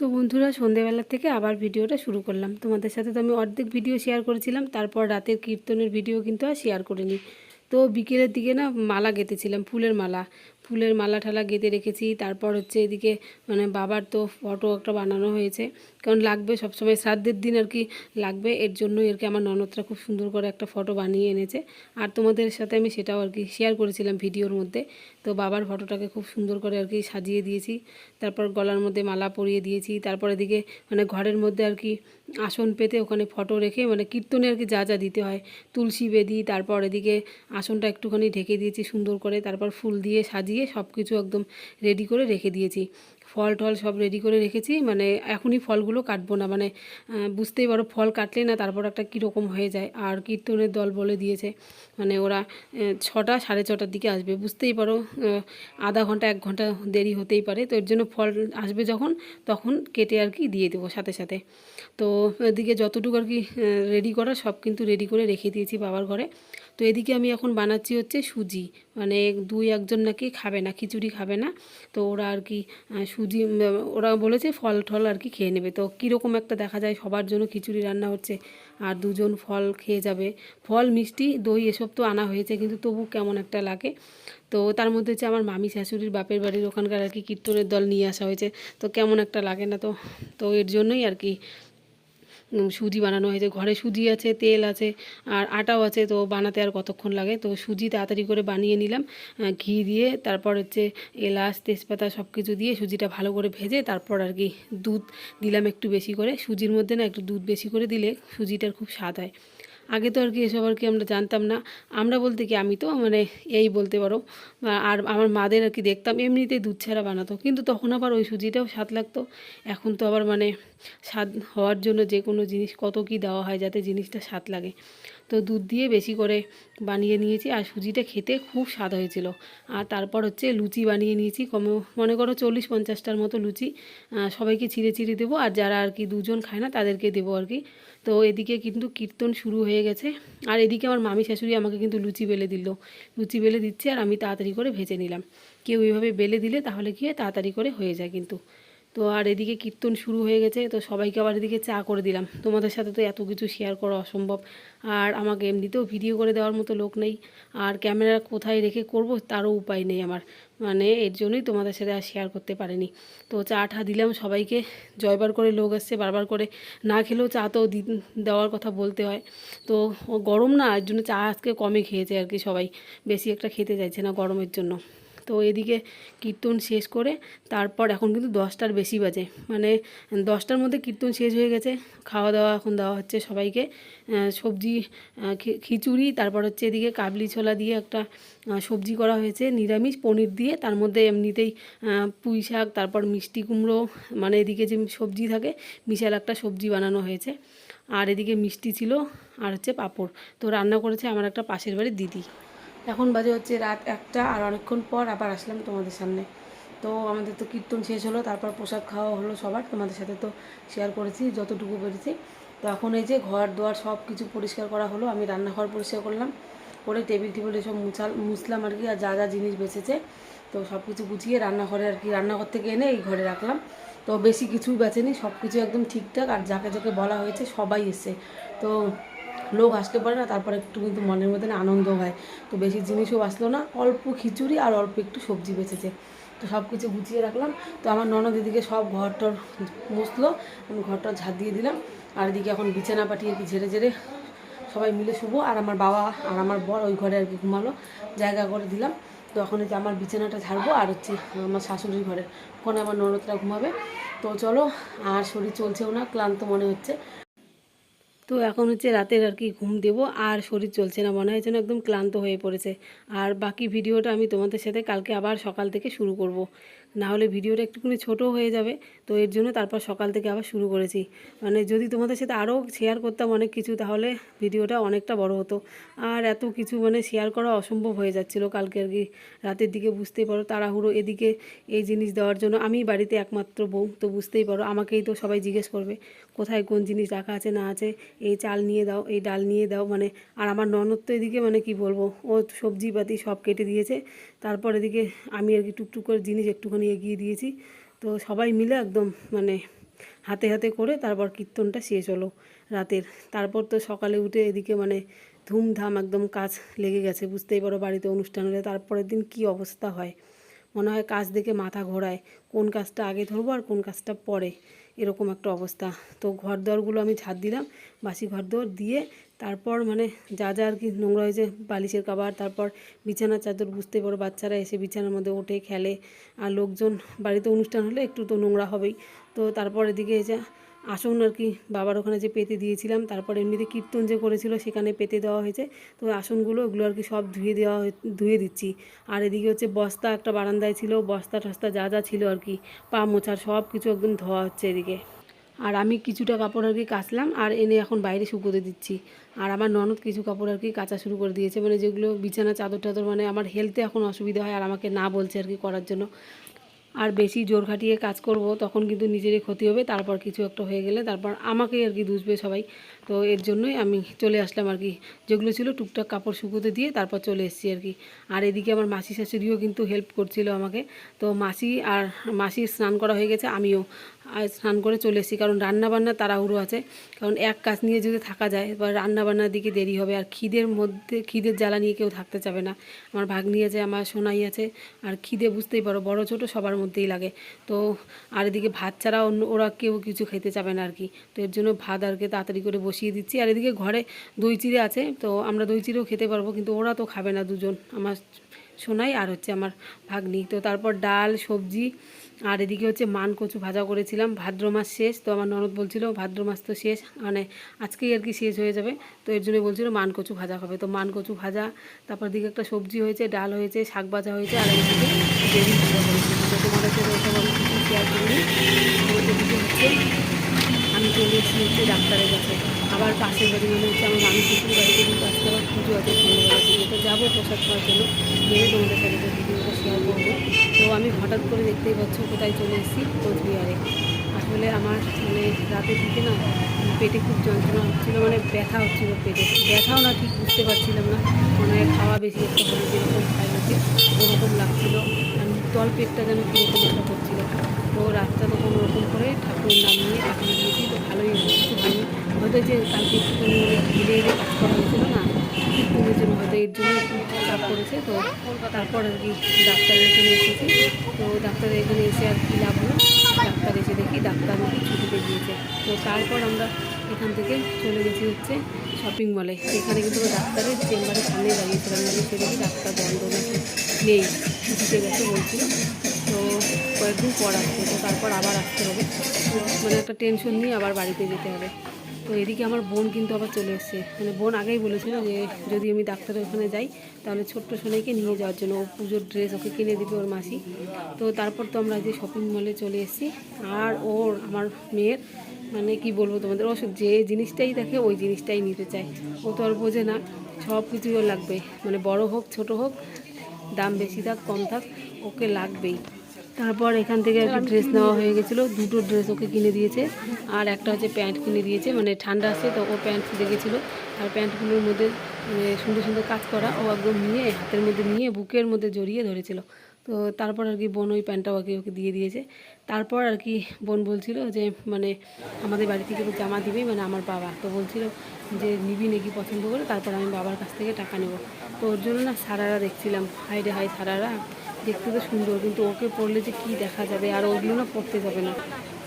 তো বন্ধুরা, সন্ধেবেলা থেকে আবার ভিডিওটা শুরু করলাম। তোমাদের সাথে তো আমি অর্ধেক ভিডিও শেয়ার করেছিলাম, তারপর রাতের কীর্তনের ভিডিও কিন্তু আর শেয়ার করিনি। তো বিকেলের দিকে না মালা গেঁথেছিলাম, ফুলের মালা ঠালা গেঁথে রেখেছি। তারপর হচ্ছে এদিকে মানে বাবার তো ফটো একটা বানানো হয়েছে, কারণ লাগবে সবসময় শ্রাদ্ধের দিন আর কি লাগবে, এর জন্যই আর কি আমার ননদরা খুব সুন্দর করে একটা ফটো বানিয়ে এনেছে। আর তোমাদের সাথে আমি সেটাও আর কি শেয়ার করেছিলাম ভিডিওর মধ্যে। তো বাবার ফটোটাকে খুব সুন্দর করে আর কি সাজিয়ে দিয়েছি, তারপর গলার মধ্যে মালা পরিয়ে দিয়েছি। তারপর এদিকে মানে ঘরের মধ্যে আর কি আসন পেতে ওখানে ফটো রেখে মানে কীর্তনে আর কি যা যা দিতে হয়, তুলসী বেদি, তারপর এদিকে আসনটা একটুখানি ঢেকে দিয়েছি সুন্দর করে, তারপর ফুল দিয়ে সাজিয়ে সব কিছু একদম রেডি করে রেখে দিয়েছি। ফল টল সব রেডি করে রেখেছি, মানে এখনই ফলগুলো কাটবো না, মানে বুঝতেই পারো ফল কাটলে না তারপর একটা কীরকম হয়ে যায়। আর কীর্তনের দল বলে দিয়েছে মানে ওরা 6টা 6:30টার দিকে আসবে, বুঝতেই পারো আধা ঘন্টা 1 ঘন্টা দেরি হতেই পারে। তো এর জন্য ফল আসবে যখন তখন কেটে আর কি দিয়ে দেবো সাথে সাথে। তো এদিকে যতটুকু আর কি রেডি করা সব কিন্তু রেডি করে রেখে দিয়েছি বাবার ঘরে। তো এদিকে আমি এখন বানাচ্ছি হচ্ছে সুজি, মানে 2-1 জন নাকি খাবে না, খিচুড়ি খাবে না। তো ওরা আর কি সুজি ওরা বলেছে ফল টল আর কি খেয়ে নেবে। তো কীরকম একটা দেখা যায়, সবার জন্য খিচুড়ি রান্না হচ্ছে আর 2 জন ফল খেয়ে যাবে। ফল মিষ্টি দই এসব তো আনা হয়েছে, কিন্তু তবু কেমন একটা লাগে। তো তার মধ্যে হচ্ছে আমার মামি শাশুড়ির বাপের বাড়ির ওখানকার আর কি কীর্তনের দল নিয়ে আসা হয়েছে, তো কেমন একটা লাগে না। তো তো এর জন্যই আর কি সুজি বানানো হয়েছে। ঘরে সুজি আছে, তেল আছে আর আটাও আছে, তো বানাতে আর কতক্ষণ লাগে। তো সুজি তাড়াতাড়ি করে বানিয়ে নিলাম ঘি দিয়ে, তারপর হচ্ছে এলাচ তেজপাতা সব কিছু দিয়ে সুজিটা ভালো করে ভেজে তারপর আর কি দুধ দিলাম একটু বেশি করে। সুজির মধ্যে না একটু দুধ বেশি করে দিলে সুজিটার খুব স্বাদ হয়। আগে তো আর কি এসব আর কি আমরা জানতাম না, আমরা বলতে কি আমি তো মানে এই বলতে পারো। আর আমার মাদের আর কি দেখতাম এমনিতেই দুধ ছাড়া বানাতো, কিন্তু তখন আবার ওই সুজিটাও স্বাদ লাগতো। এখন তো আবার মানে স্বাদ হওয়ার জন্য যে কোনো জিনিস কত কি দেওয়া হয় যাতে জিনিসটা স্বাদ লাগে। তো দুধ দিয়ে বেশি করে বানিয়ে নিয়েছি, আর সুজিটা খেতে খুব স্বাদ হয়েছিল। আর তারপর হচ্ছে লুচি বানিয়ে নিয়েছি, কমে মনে করো 40-50টার মতো লুচি সবাইকে ছিঁড়ে ছিঁড়ে দেবো, আর যারা আর কি 2 জন খায় না তাদেরকে দেবো আর কি। তো এদিকে কিন্তু কীর্তন শুরু হয়ে গেছে, আর এদিকে আমার মামি শাশুড়ি আমাকে কিন্তু লুচি বেলে দিল, লুচি বেলে দিচ্ছে আর আমি তাড়াতাড়ি করে ভেজে নিলাম। কেউ এইভাবে বেলে দিলে তাহলে কি হয়, তাড়াতাড়ি করে হয়ে যায় কিন্তু। তো আর এদিকে কীর্তন শুরু হয়ে গেছে, তো সবাইকে আবার এদিকে চা করে দিলাম। তোমাদের সাথে তো এত কিছু শেয়ার করা অসম্ভব, আর আমাকে এমনিতেও ভিডিও করে দেওয়ার মতো লোক নেই, আর ক্যামেরা কোথায় রেখে করব তারও উপায় নেই আমার, মানে এর জন্যই তোমাদের সাথে আর শেয়ার করতে পারিনি। তো চা টা দিলাম সবাইকে, জয়বার করে লোক আসছে, বারবার করে না খেলেও চা তো দেওয়ার কথা বলতে হয়। তো গরম না, এর জন্য চা আজকে কমই খেয়েছে আর কি সবাই, বেশি একটা খেতে চাইছে না গরমের জন্য। তো এদিকে কীর্তন শেষ করে তারপর এখন কিন্তু 10টার বেশি বাজে, মানে 10টার মধ্যে কীর্তন শেষ হয়ে গেছে। খাওয়া দাওয়া এখন দেওয়া হচ্ছে সবাইকে, সবজি খিচুড়ি, তারপর হচ্ছে এদিকে কাবলি ছোলা দিয়ে একটা সবজি করা হয়েছে নিরামিষ পনির দিয়ে, তার মধ্যে এমনিতেই পুঁই শাক, তারপর মিষ্টি কুমড়ো, মানে এদিকে যে সবজি থাকে বিশাল একটা সবজি বানানো হয়েছে। আর এদিকে মিষ্টি ছিল আর হচ্ছে পাঁপড়। তো রান্না করেছে আমার একটা পাশের বাড়ির দিদি। এখন বাজে হচ্ছে রাত 1টা, আর অনেকক্ষণ পর আবার আসলাম তোমাদের সামনে। তো আমাদের তো কীর্তন শেষ হলো, তারপর প্রসাদ খাওয়া হলো সবার, তোমাদের সাথে তো শেয়ার করেছি যতটুকু পেরেছি। তো এখন এই যে ঘর দুয়ার সব কিছু পরিষ্কার করা হলো, আমি রান্নাঘর পরিষ্কার করলাম, করে টেবিল টেবিল এসব মুছলাম আর কি, আর যা যা জিনিস বেঁচেছে তো সব কিছু গুছিয়ে রান্নাঘরে আর কি রান্নাঘর থেকে এনে এই ঘরে রাখলাম। তো বেশি কিছুই বেঁচেনি, সব কিছু একদম ঠিকঠাক, আর যাকে যাকে বলা হয়েছে সবাই এসছে। তো লোক আসতে পারে না, তারপর একটু কিন্তু মনের মধ্যে আনন্দ হয়। তো বেশি জিনিসও বাঁচলো না, অল্প খিচুড়ি আর অল্প একটু সবজি বেঁচেছে। তো সব কিছু গুছিয়ে রাখলাম। তো আমার ননদ এদিকে সব ঘরটর মুছলো, আমি ঘরটা ঝাড় দিয়ে দিলাম। আর এদিকে এখন বিছানা পাঠিয়ে কি ঝেড়ে ঝেড়ে সবাই মিলে শুবো, আর আমার বাবা আর আমার বর ওই ঘরে আর কি ঘুমালো, জায়গা করে দিলাম। তো এখন এই যে আমার বিছানাটা ঝাড়বো, আর হচ্ছে আমার শাশুড়ির ঘরে ওখানে আমার ননদরা ঘুমাবে। তো চলো, আর শরীর চলছেও না, ক্লান্ত মনে হচ্ছে। তো এখন হচ্ছে রাতের আর কি ঘুম দেবো, আর শরীর চলছে না, মনে হয় যেন একদম ক্লান্ত হয়ে পড়েছে। আর বাকি ভিডিওটা আমি তোমাদের সাথে কালকে আবার সকাল থেকে শুরু করব, না হলে ভিডিওটা একটুখানি ছোটো হয়ে যাবে। তো এর জন্য তারপর সকাল থেকে আবার শুরু করেছি, মানে যদি তোমাদের সাথে আরও শেয়ার করতাম অনেক কিছু তাহলে ভিডিওটা অনেকটা বড় হতো। আর এত কিছু মানে শেয়ার করা অসম্ভব হয়ে যাচ্ছিলো কালকে আর কি রাতের দিকে, বুঝতেই পারো তাড়াহুড়ো, এদিকে এই জিনিস দেওয়ার জন্য আমি বাড়িতে একমাত্র বউ, তো বুঝতেই পারো আমাকেই তো সবাই জিজ্ঞেস করবে কোথায় কোন জিনিস রাখা আছে না আছে, এই চাল নিয়ে দাও, এই ডাল নিয়ে দাও, মানে। আর আমার ননদ তো এদিকে মানে কি বলবো, ও সবজিপাতি সব কেটে দিয়েছে। তারপর এদিকে আমি আর কি টুকটুক করে জিনিস একটুখানি এগিয়ে দিয়েছি। তো সবাই মিলে একদম মানে হাতে হাতে করে তারপর কীর্তনটা শেষ হলো রাতের। তারপর তো সকালে উঠে এদিকে মানে ধুমধাম একদম কাজ লেগে গেছে, বুঝতেই পারো বাড়িতে অনুষ্ঠান হলে তারপরের দিন কি অবস্থা হয়, মনে হয় কাজ দেখে মাথা ঘোরায়, কোন কাজটা আগে ধরবো আর কোন কাজটা পরে, এরকম একটা অবস্থা। তো ঘর দরগুলো আমি ঝাড় দিলাম, বাসি ঘর দর দিয়ে তারপর মানে যা যা আর কি নোংরা হয়েছে, বালিশের কভার, তারপর বিছানার চাদর, বুঝতে পারো বাচ্চারা এসে বিছানার মধ্যে ওঠে খেলে, আর লোকজন বাড়িতে অনুষ্ঠান হলে একটু তো নোংরা হবেই। তো তারপর এদিকে এসে আসন আর কি বাবার ওখানে যে পেতে দিয়েছিলাম, তারপর এমনিতে কীর্তন যে করেছিল সেখানে পেতে দেওয়া হয়েছে, তো আসনগুলো ওগুলো আর কি সব ধুয়ে দিচ্ছি। আর এদিকে হচ্ছে বস্তা একটা বারান্দায় ছিল, বস্তা টস্তা যা যা ছিল আর কি, পা মোছার সব কিছু একদম ধোয়া হচ্ছে এদিকে। আর আমি কিছুটা কাপড় আর কি কাচলাম আর এনে এখন বাইরে শুকোতে দিচ্ছি। আর আমার ননদ কিছু কাপড় আর কি কাচা শুরু করে দিয়েছে, মানে যেগুলো বিছানা চাদর টাদর, মানে আমার হেলথে এখন অসুবিধা হয় আর আমাকে না বলছে আর কি করার জন্য। আর বেশি জোর খাটিয়ে কাজ করব তখন কিন্তু নিজেরই ক্ষতি হবে, তারপর কিছু একটা হয়ে গেলে তারপর আমাকেই আর কি দুষবে সবাই। তো এর জন্যই আমি চলে আসলাম আর কি, যেগুলো ছিল টুকটাক কাপড় শুকোতে দিয়ে তারপর চলে এসেছি আর কি। আর এদিকে আমার মাসি শাশুড়িও কিন্তু হেল্প করছিল আমাকে। তো মাসির স্নান করা হয়ে গেছে, আমিও স্নান করে চলে এসেছি, কারণ রান্নাবান্না তাড়াহুড়ো আছে। কারণ এক কাজ নিয়ে যদি থাকা যায় এবার রান্নাবান্নার দিকে দেরি হবে, আর খিদের জ্বালা নিয়ে কেউ থাকতে চাবে না। আমার ভাগ্নি আছে, আমার সোনাই আছে, আর খিদে বুঝতেই পারো বড় ছোট সবার মধ্যেই লাগে। তো আর এদিকে ভাত ছাড়া অন্য ওরা কেউ কিছু খেতে চাবে না আর কি। তো এর জন্য ভাত আর কি তাড়াতাড়ি করে বসিয়ে দিচ্ছি। আর এদিকে ঘরে দই চিড়ে আছে, তো আমরা দই চিড়েও খেতে পারবো, কিন্তু ওরা তো খাবে না, দুজন, আমার সোনাই আর হচ্ছে আমার ভাগ্নি। তো তারপর ডাল সবজি, আর এদিকে হচ্ছে মান কচু ভাজা করেছিলাম, ভাদ্র মাস শেষ, তো আমার ননদ বলছিল ভাদ্র মাস তো শেষ, মানে আজকেই আর কি শেষ হয়ে যাবে, তো এর জন্য বলছিল মান কচু ভাজা হবে। তো মান কচু ভাজা, তারপর দিকে একটা সবজি হয়েছে, ডাল হয়েছে, শাক ভাজা হয়েছে, আর এদিকে বেগুন ভাজা করেছি। তো তোমাদের সাথে ওসব আমি কিছু শেয়ার করিনি। তো এদিকে হচ্ছে আমি চলে এসেছি হচ্ছে ডাক্তারের কাছে, আবার পাশের বাড়ি মানে হচ্ছে আমার মামি শ্বশুর বাড়িতে কিন্তু আজকে আবার পুজো আছে সন্ধ্যেবেলা থেকে, তো যাবো প্রসাদ খাওয়ার জন্য, গেলে তোমাদের সাথে তো ভিডিওটা শেয়ার করবো। তো আমি হঠাৎ করে দেখতেই পাচ্ছ কোথায় চলে এসেছি, কোচবিহারে। আসলে আমার মানে রাতের দিকে না পেটে খুব যন্ত্রণা হচ্ছিলো, মানে ব্যথা হচ্ছিলো পেটে, ব্যথাও না ঠিক বুঝতে পারছিলাম না, মানে খাওয়া বেশি একটা হলে যেরকম খাই হচ্ছে ওরকম লাগছিলো, আর তল পেটটা যেন কীরকম একটা করছিলো। তো রাতটা তো কোনো রকম করে ঠাকুরের নাম নিয়ে কাটিয়ে দিয়েছি, তো ভালোই কিছু হয়নি। হয়তো যে কালকে একটুখানি ঘিরে কাজ করা হয়েছিল না কীর্তনের জন্য, হয়তো এর জন্য একটু চাপ করেছে। তো তারপর আর কি ডাক্তারের এখানে এসেছি, তো ডাক্তারের এখানে এসে আর কি লাভ হলো, ডাক্তার এসে দেখি ডাক্তার ছুটিতে গিয়েছে। তো তারপর আমরা এখান থেকে চলে গেছি হচ্ছে শপিং মলে, এখানে কিন্তু ডাক্তারের চেম্বারের সামনেই দাঁড়িয়েছিলাম, এসে দেখি ডাক্তার বন্ধ নাকি নেই, ছুটিতে গেছে বলছিল। তো কয়েকদিন পর আসবে, তো তারপর আবার আসতে হবে, মানে একটা টেনশন নিয়ে আবার বাড়িতে যেতে হবে। তো এদিকে আমার বোন কিন্তু আবার চলে এসছে, মানে বোন আগেই বলেছিল যে যদি আমি ডাক্তারের ওখানে যাই তাহলে ছোট্ট সোনাইকে নিয়ে যাওয়ার জন্য, ও পুজোর ড্রেস ওকে কিনে দিবে ওর মাসি। তো তারপর তো আমরা যে শপিং মলে চলে এসেছি, আর আমার মেয়ের মানে কি বলবো তোমাদের, ও যে জিনিসটাই দেখে ওই জিনিসটাই নিতে চায়, ও তো আর বোঝে না, সব কিছুই ওর লাগবে, মানে বড় হোক ছোট হোক, দাম বেশি থাক কম থাক, ওকে লাগবেই। তারপর এখান থেকে একটা ড্রেস নেওয়া হয়ে গেছিলো, দুটো ড্রেস ওকে কিনে দিয়েছে, আর একটা হচ্ছে প্যান্ট কিনে দিয়েছে, মানে ঠান্ডা আসছে তো ও প্যান্ট দেখেছিলো, আর প্যান্টগুলোর মধ্যে মানে সুন্দর সুন্দর কাজ করা, ও একদম নিয়ে হাতের মধ্যে নিয়ে বুকের মধ্যে জড়িয়ে ধরেছিল। তো তারপর আর কি বোন ওই প্যান্টটা ওকে দিয়ে দিয়েছে। তারপর আর কি বোন বলছিল যে মানে আমাদের বাড়ি থেকে জামা দিবেই, মানে আমার বাবা তো বলছিল যে নিবি নাকি পছন্দ করে, তারপর আমি বাবার কাছ থেকে টাকা নেব। তো ওর জন্য না সারারা দেখছিলাম, হাই রে হাই সারারা, দেখতে তো সুন্দর, কিন্তু ওকে পরলে যে কী দেখা যাবে, আর ওগুলো না পরতে যাবে না,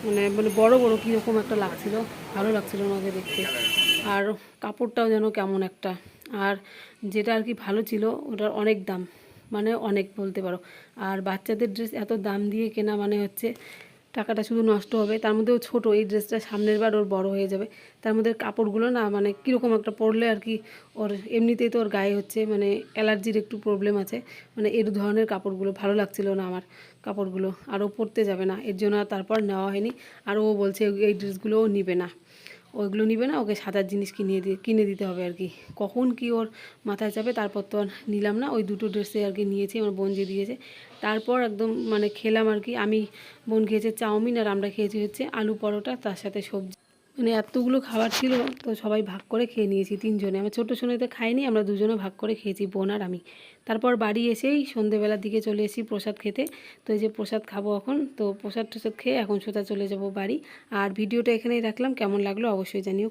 মানে মানে বড় বড় কীরকম একটা লাগছিল, ভালো লাগছিল না ওকে দেখতে, আর কাপড়টাও যেন কেমন একটা, আর যেটা আর কি ভালো ছিল ওটার অনেক দাম, মানে অনেক বলতে পারো। আর বাচ্চাদের ড্রেস এত দাম দিয়ে কেনা মানে হচ্ছে টাকাটা শুধু নষ্ট হবে, তার মধ্যেও ছোটো এই ড্রেসটা, সামনের বার ওর বড় হয়ে যাবে, তার মধ্যে কাপড়গুলো না মানে কীরকম একটা পরলে আর কি, ওর এমনিতেই তো ওর গায়ে হচ্ছে মানে অ্যালার্জির একটু প্রবলেম আছে, মানে এর ধরনের কাপড়গুলো ভালো লাগছিল না আমার কাপড়গুলো, আর ও পরতে যাবে না, এর জন্য তারপর নেওয়া হয়নি। আর ও বলছে এই ড্রেসগুলোও নিবে না, ওইগুলো নিবে না, ওকে সাদার জিনিস কিনে দিতে হবে আর কি, কখন কি ওর মাথায় চাপে। তারপর তো আর নিলাম না, ওই দুটো ড্রেসে আর কি নিয়েছি, আমার বোন যে দিয়েছে। তারপর একদম মানে খেলাম আর কি, বোন খেয়েছে চাউমিন, আর আমরা খেয়েছি হচ্ছে আলু পরোটা, তার সাথে সবজি। মানে এতগুলো খাবার ছিল, তো সবাই ভাগ করে খেয়ে নিয়েছি তিনজনে। আমার ছোটো সোনাই তো খাইনি, আমরা দুজনে ভাগ করে খেয়েছি, বোন আর আমি। তারপর বাড়ি এসেই সন্ধেবেলার দিকে চলে এসেছি প্রসাদ খেতে। তো এই যে প্রসাদ খাবো এখন, তো প্রসাদ টসাদ খেয়ে এখন সোজা চলে যাব বাড়ি। আর ভিডিওটা এখানেই রাখলাম, কেমন লাগলো অবশ্যই জানিও।